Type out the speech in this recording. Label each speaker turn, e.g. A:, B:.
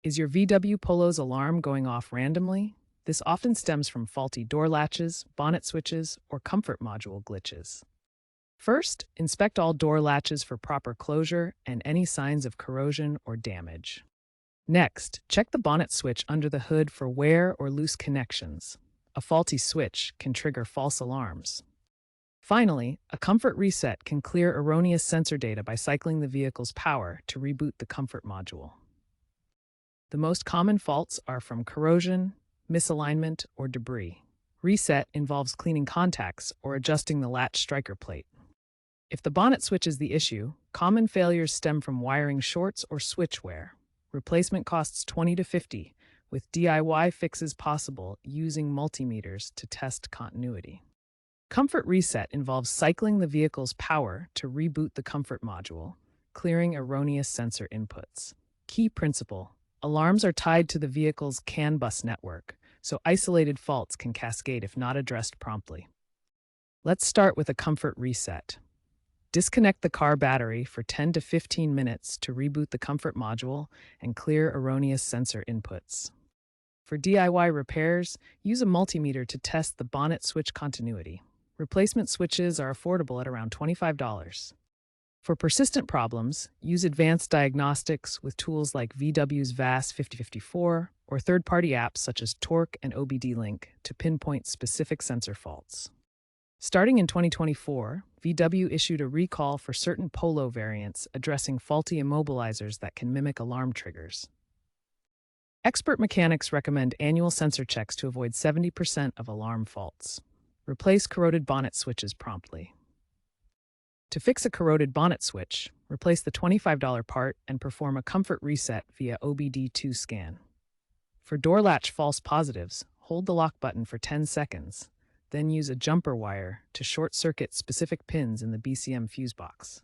A: Is your VW Polo's alarm going off randomly? This often stems from faulty door latches, bonnet switches, or comfort module glitches. First, inspect all door latches for proper closure and any signs of corrosion or damage. Next, check the bonnet switch under the hood for wear or loose connections. A faulty switch can trigger false alarms. Finally, a comfort reset can clear erroneous sensor data by cycling the vehicle's power to reboot the comfort module. The most common faults are from corrosion, misalignment, or debris. Reset involves cleaning contacts or adjusting the latch striker plate. If the bonnet switch is the issue, common failures stem from wiring shorts or switch wear. Replacement costs $20 to $50, with DIY fixes possible using multimeters to test continuity. Comfort reset involves cycling the vehicle's power to reboot the comfort module, clearing erroneous sensor inputs. Key principle: alarms are tied to the vehicle's CAN bus network, so isolated faults can cascade if not addressed promptly. Let's start with a comfort reset. Disconnect the car battery for 10 to 15 minutes to reboot the comfort module and clear erroneous sensor inputs. For DIY repairs, use a multimeter to test the bonnet switch continuity. Replacement switches are affordable at around $25. For persistent problems, use advanced diagnostics with tools like VW's VAS 5054 or third-party apps such as Torque and OBD-Link to pinpoint specific sensor faults. Starting in 2024, VW issued a recall for certain Polo variants addressing faulty immobilizers that can mimic alarm triggers. Expert mechanics recommend annual sensor checks to avoid 70% of alarm faults. Replace corroded bonnet switches promptly. To fix a corroded bonnet switch, replace the $25 part and perform a comfort reset via OBD2 scan. For door latch false positives, hold the lock button for 10 seconds, then use a jumper wire to short-circuit specific pins in the BCM fuse box.